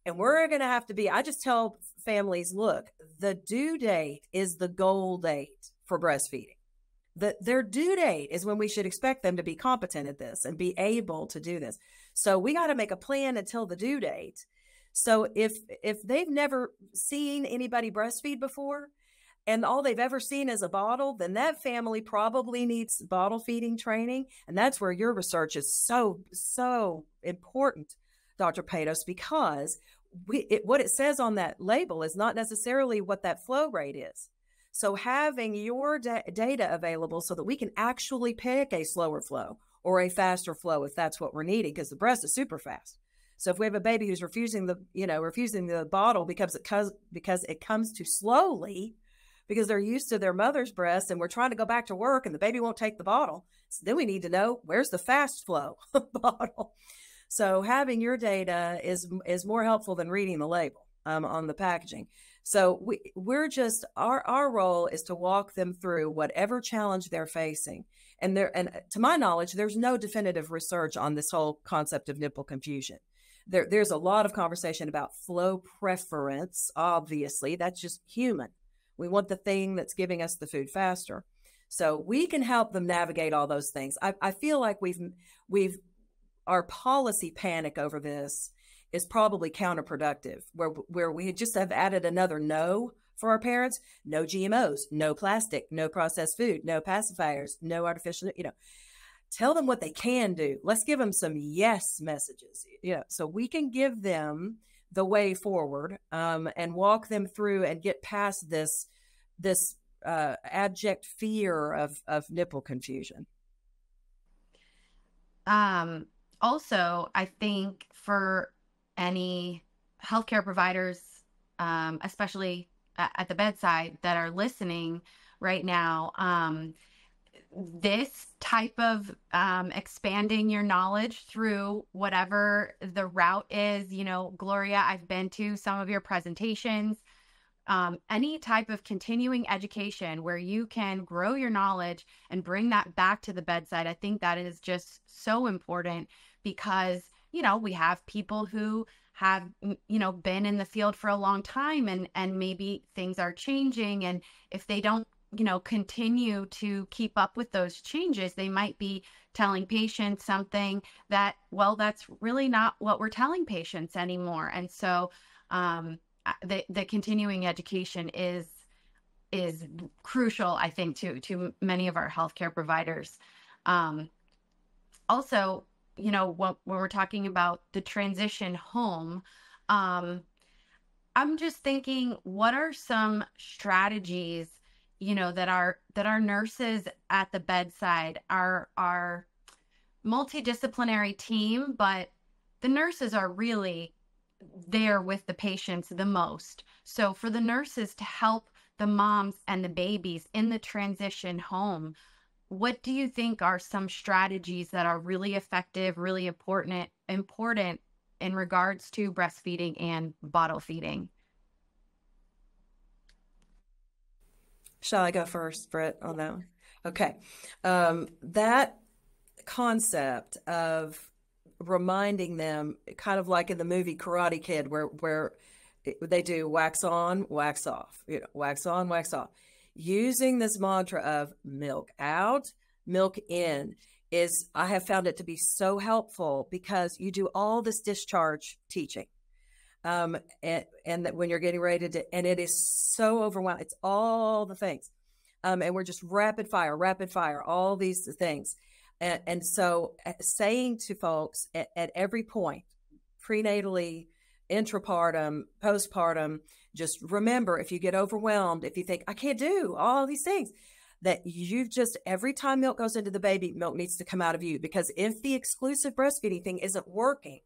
And we're going to have to I just tell families, look, the due date is the goal date for breastfeeding. Their due date is when we should expect them to be competent at this and be able to do this. So we got to make a plan until the due date. So if they've never seen anybody breastfeed before and all they've ever seen is a bottle, then that family probably needs bottle feeding training. And that's where your research is so important, Dr. Patos, because what it says on that label is not necessarily what that flow rate is. So having your data available so that we can actually pick a slower flow or a faster flow if that's what we're needing, because the breast is super fast. So if we have a baby who's refusing the bottle because it comes too slowly, because they're used to their mother's breast and we're trying to go back to work and the baby won't take the bottle, so then we need to know where's the fast flow bottle. So having your data is more helpful than reading the label on the packaging. So we're just, our role is to walk them through whatever challenge they're facing. And to my knowledge, there's no definitive research on this whole concept of nipple confusion. There's a lot of conversation about flow preference. Obviously, that's just human. We want the thing that's giving us the food faster. So we can help them navigate all those things. I feel like our policy panic over this is probably counterproductive, where we just have added another no for our parents. No GMOs, no plastic, no processed food, no pacifiers, no artificial, tell them what they can do. Let's give them some yes messages, so we can give them the way forward and walk them through and get past this abject fear of nipple confusion. Also, I think for any healthcare providers, especially at the bedside, that are listening right now, this type of expanding your knowledge through whatever the route is, Gloria, I've been to some of your presentations, any type of continuing education where you can grow your knowledge and bring that back to the bedside. I think that is just so important because we have people who have, been in the field for a long time and maybe things are changing. And if they don't, continue to keep up with those changes, they might be telling patients something that, well, that's really not what we're telling patients anymore. And so the continuing education is crucial, I think, to many of our healthcare providers. Also, when we're talking about the transition home, I'm just thinking, what are some strategies, that our nurses at the bedside, our multidisciplinary team, but the nurses are really there with the patients the most. So for the nurses to help the moms and the babies in the transition home, what do you think are some strategies that are really effective, really important in regards to breastfeeding and bottle feeding? Shall I go first, Britt, on that one? Okay. That concept of reminding them, kind of like in the movie Karate Kid, where they do wax on, wax off, wax on, wax off. Using this mantra of milk out, milk in is, I have found it to be so helpful, because you do all this discharge teaching. And that when you're getting ready to, and it is so overwhelming. It's all the things. And we're just rapid fire, all these things. And so saying to folks at every point, prenatally, intrapartum, postpartum, just remember, if you get overwhelmed, if you think, I can't do all these things, that you've just, every time milk goes into the baby, milk needs to come out of you. Because if the exclusive breastfeeding thing isn't working,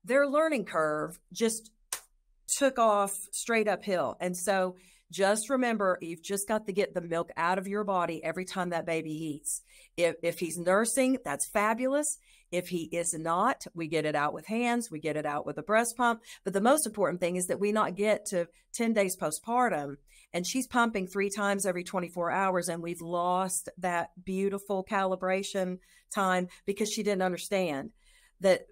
their learning curve just took off straight uphill. And so just remember, you've just got to get the milk out of your body every time that baby eats. If he's nursing, that's fabulous. If he is not, we get it out with hands, we get it out with a breast pump. But the most important thing is that we not get to 10 days postpartum and she's pumping 3 times every 24 hours. And we've lost that beautiful calibration time because she didn't understand that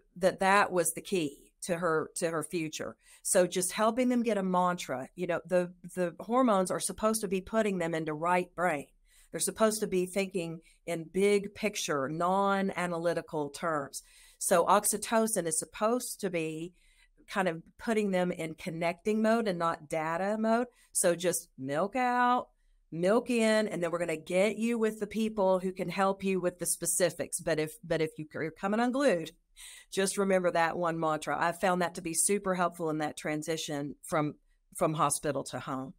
was the key to her future. So just helping them get a mantra. The hormones are supposed to be putting them into right brain. They're supposed to be thinking in big picture, non-analytical terms. So oxytocin is supposed to be kind of putting them in connecting mode and not data mode. So just milk out, milk in, and then we're going to get you with the people who can help you with the specifics. But if you're coming unglued, just remember that one mantra. I found that to be super helpful in that transition from hospital to home.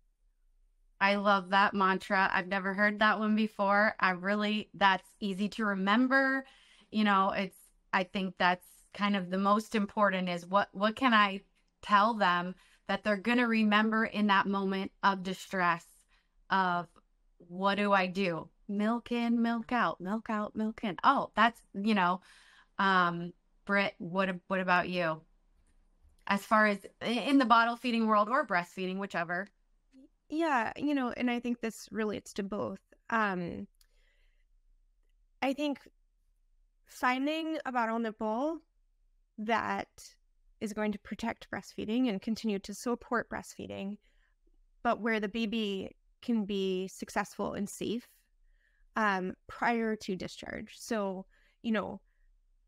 I love that mantra. I've never heard that one before. That's easy to remember. I think that's kind of the most important, is what can I tell them that they're going to remember in that moment of distress of, what do I do? Milk in, milk out, milk out, milk in. Oh, that's, Britt, what about you? As far as in the bottle feeding world or breastfeeding, whichever. Yeah, and I think this relates to both. I think finding a bottle nipple that is going to protect breastfeeding and continue to support breastfeeding, but where the baby can be successful and safe prior to discharge. So,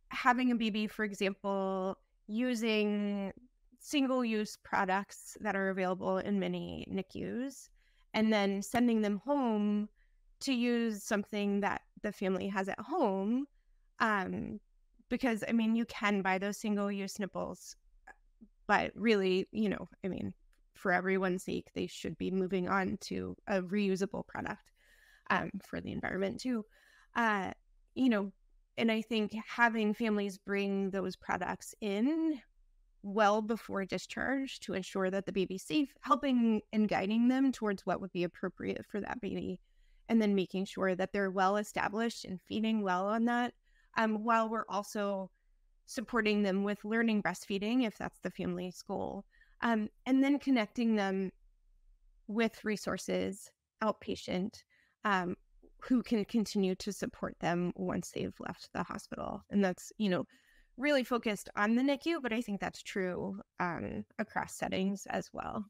having a baby, for example, using single-use products that are available in many NICUs, and then sending them home to use something that the family has at home. Because, you can buy those single-use nipples, but really, for everyone's sake, they should be moving on to a reusable product for the environment too. And I think having families bring those products in well before discharge to ensure that the baby's safe, helping and guiding them towards what would be appropriate for that baby, and then making sure that they're well established and feeding well on that, while we're also supporting them with learning breastfeeding, if that's the family's goal, and then connecting them with resources, outpatient, who can continue to support them once they've left the hospital. And that's, really focused on the NICU, but I think that's true across settings as well.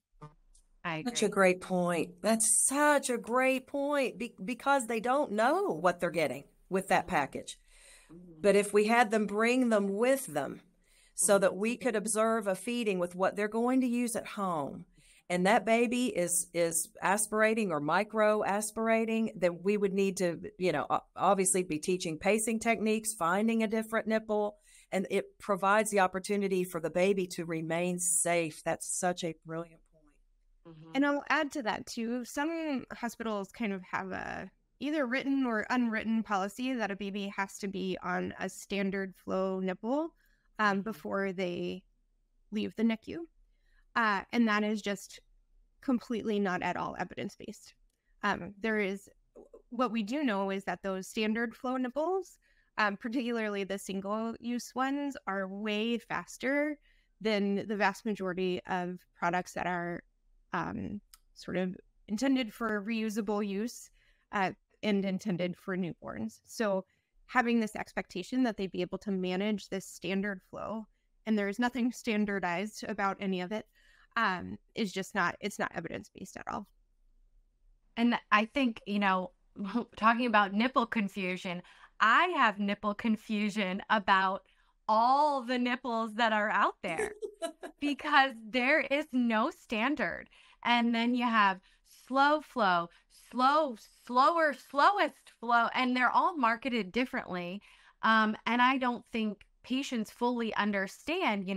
I agree. Such a great point. That's such a great point, because they don't know what they're getting with that package. But if we had them bring them with them so that we could observe a feeding with what they're going to use at home, and that baby is aspirating or micro aspirating, then we would need to, obviously be teaching pacing techniques, finding a different nipple, and it provides the opportunity for the baby to remain safe. That's such a brilliant point. Mm-hmm. And I'll add to that too. Some hospitals kind of have a either written or unwritten policy that a baby has to be on a standard flow nipple before they leave the NICU. And that is just completely not at all evidence-based. What we do know is that those standard flow nipples, particularly the single-use ones, are way faster than the vast majority of products that are sort of intended for reusable use and intended for newborns. So having this expectation that they'd be able to manage this standard flow, and there's nothing standardized about any of it, is just not, it's not evidence-based at all. And I think, talking about nipple confusion, I have nipple confusion about all the nipples that are out there because there is no standard. And then you have slow flow, slower, slowest flow, and they're all marketed differently. And I don't think patients fully understand,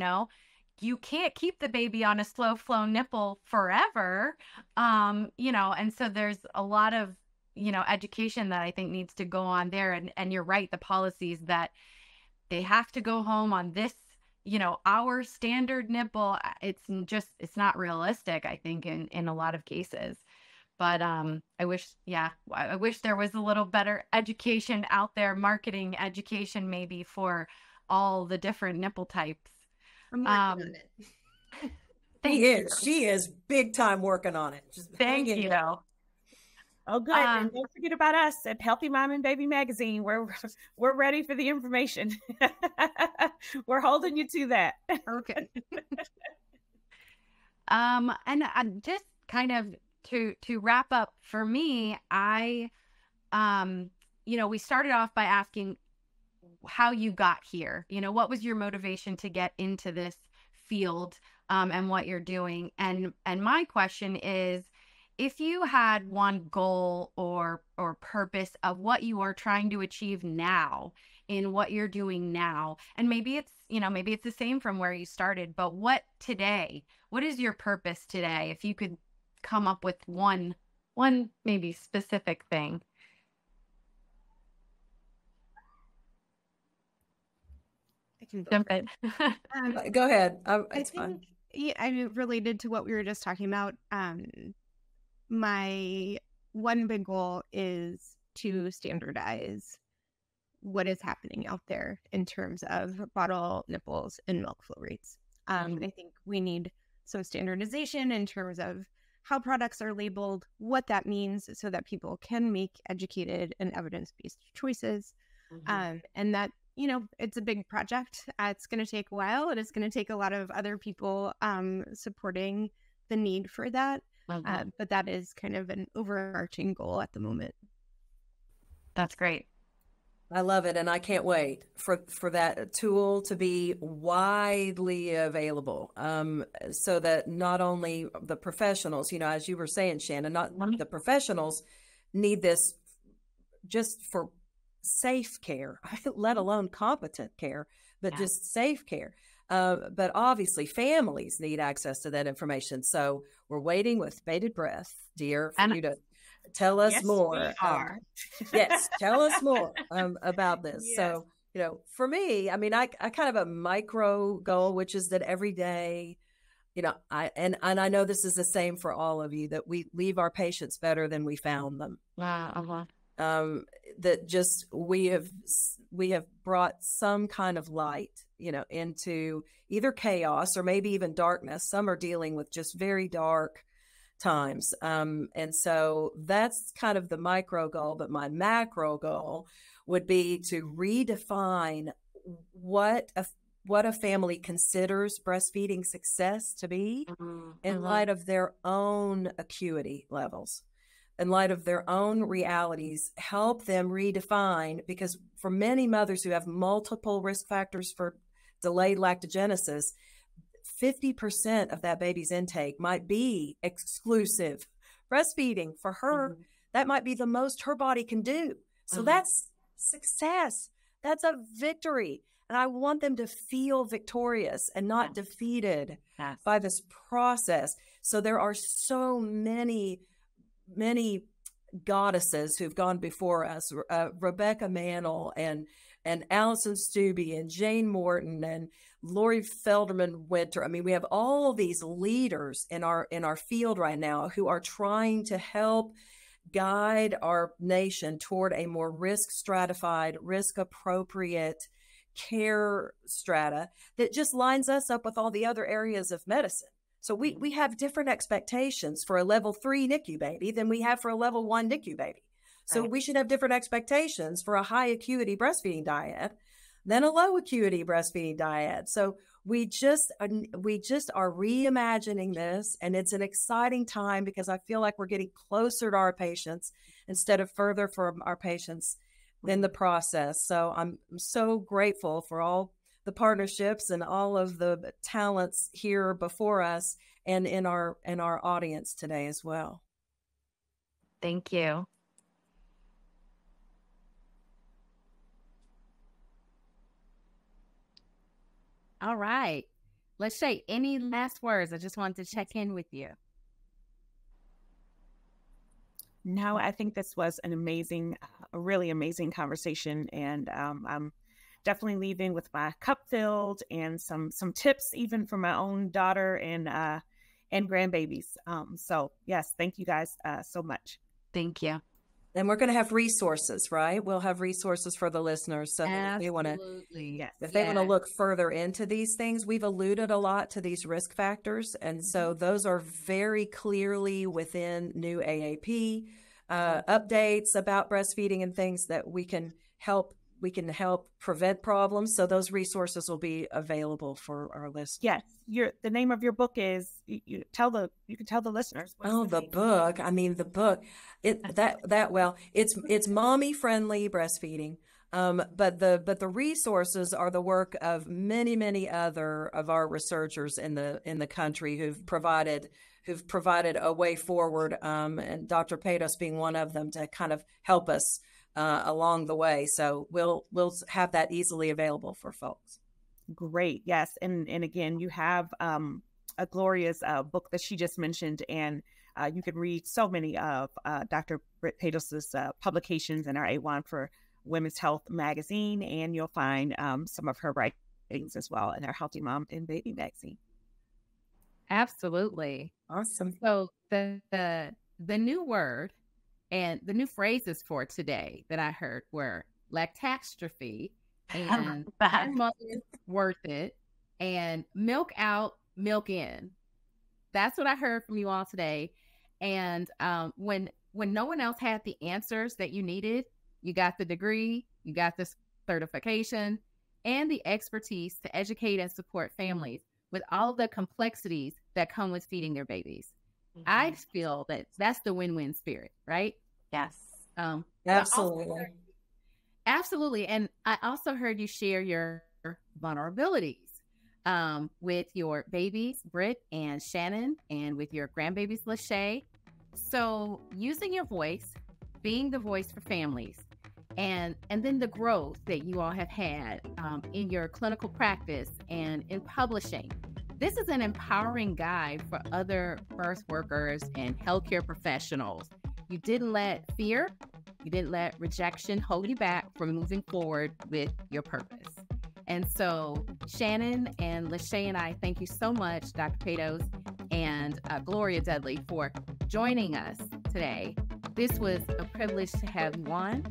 you can't keep the baby on a slow flow nipple forever. And so there's a lot of, education that I think needs to go on there. And you're right, the policies that they have to go home on this, our standard nipple, it's not realistic, I think, in a lot of cases. But I wish there was a little better education out there, marketing education maybe for all the different nipple types. I'm working on it. She is big time working on it. Just thank you. Oh, good. And don't forget about us at Healthy Mom and Baby Magazine. We're ready for the information. We're holding you to that. Okay. And just kind of to wrap up for me, I, we started off by asking how you got here. What was your motivation to get into this field, and what you're doing? And my question is, if you had one goal or purpose of what you are trying to achieve now in what you're doing now, and maybe it's the same from where you started, but what is your purpose today? If you could come up with one maybe specific thing. I can jump in. Go ahead. I think, I mean, related to what we were just talking about, my one big goal is to standardize what is happening out there in terms of bottle nipples and milk flow rates. I think we need some standardization in terms of how products are labeled, what that means, so that people can make educated and evidence-based choices. And that, it's a big project. It's going to take a while, and it's going to take a lot of other people supporting the need for that. But that is kind of an overarching goal at the moment. That's great. I love it. And I can't wait for that tool to be widely available, so that not only the professionals, as you were saying, Shannon, not the professionals need this just for safe care, let alone competent care, but just safe care. But obviously families need access to that information. So we're waiting with bated breath, dear, for you to tell us more. Yes, tell us more about this. Yes. So, for me, I mean, I kind of a micro goal, which is that every day, and I know this is the same for all of you, that we leave our patients better than we found them. That just we have brought some kind of light, into either chaos or maybe even darkness. Some are dealing with just very dark times. And so that's kind of the micro goal, but my macro goal would be to redefine what a family considers breastfeeding success to be in light of their own acuity levels, in light of their own realities, help them redefine, because for many mothers who have multiple risk factors for delayed lactogenesis, 50% of that baby's intake might be exclusive breastfeeding. For her, that might be the most her body can do. So that's success. That's a victory. And I want them to feel victorious and not defeated by this process. So there are so many goddesses who've gone before us, Rebecca Mantle and Allison Stubbe and Jane Morton and Lori Felderman Winter. I mean, we have all these leaders in our field right now who are trying to help guide our nation toward a more risk stratified, risk appropriate care strata that just lines us up with all the other areas of medicine. So we have different expectations for a level 3 NICU baby than we have for a level 1 NICU baby. So we should have different expectations for a high acuity breastfeeding diet than a low acuity breastfeeding diet. So we just are reimagining this, and it's an exciting time because I feel like we're getting closer to our patients instead of further from our patients in the process. So I'm so grateful for all the partnerships and all of the talents here before us and in our audience today as well. Thank you. All right. Lachey, any last words? I just wanted to check in with you. No, I think this was an amazing, a really amazing conversation. And I'm definitely leaving with my cup filled and some tips even for my own daughter and grandbabies. So yes, thank you guys so much. Thank you. And we're going to have resources, right? We'll have resources for the listeners. So if they want to look further into these things, we've alluded a lot to these risk factors. And so those are very clearly within new AAP updates about breastfeeding and things that we can help prevent problems. So those resources will be available for our listeners. Yes. The name of your book is, you can tell the listeners. The book. I mean, the book, it's mommy friendly breastfeeding. But the resources are the work of many other of our researchers in the country who've provided a way forward. And Dr. Pados being one of them to kind of help us along the way. So we'll have that easily available for folks. Great. Yes. And again, you have a Gloria's book that she just mentioned, and you can read so many of Dr. Britt Pados's publications in our A1 for Women's Health magazine, and you'll find some of her writings as well in our Healthy Mom and Baby magazine. Absolutely. Awesome. So the new word and the new phrases for today that I heard were lactastrophe and worth it, and milk out, milk in. That's what I heard from you all today. And when no one else had the answers that you needed, you got the degree, you got the certification, and the expertise to educate and support families with all the complexities that come with feeding their babies. Mm-hmm. I feel that that's the win-win spirit, right? Yes. Absolutely. Absolutely. And I also heard you share your vulnerabilities with your babies, Britt and Shannon, and with your grandbabies, Lachey. So using your voice, being the voice for families, and then the growth that you all have had in your clinical practice and in publishing. This is an empowering guide for other birth workers and healthcare professionals. You didn't let fear, you didn't let rejection hold you back from moving forward with your purpose. And so Shannon and Lachey and I thank you so much, Dr. Pados and Gloria Dudley, for joining us today. This was a privilege to have you on,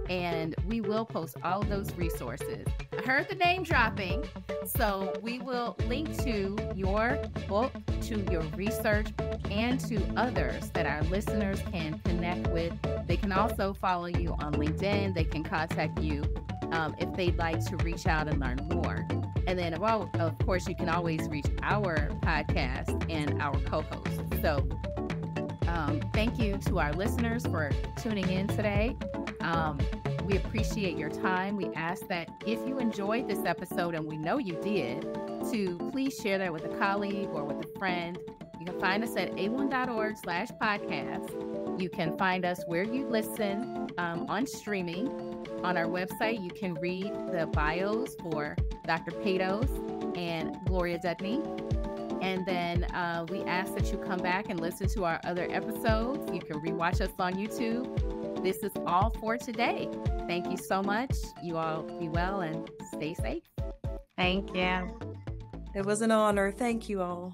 and we will post all of those resources. I heard the name dropping, so we will link to your book, to your research, and to others that our listeners can connect with. They can also follow you on LinkedIn. They can contact you if they'd like to reach out and learn more. And then, of course, you can always reach our podcast and our co-hosts. So thank you to our listeners for tuning in today. We appreciate your time. We ask that if you enjoyed this episode, and we know you did, to please share that with a colleague or with a friend. You can find us at a1.org/podcast. You can find us where you listen on streaming. On our website, you can read the bios for Dr. Pados and Gloria Dudley. And then we ask that you come back and listen to our other episodes. You can rewatch us on YouTube. This is all for today. Thank you so much. You all be well and stay safe. Thank you. It was an honor. Thank you all.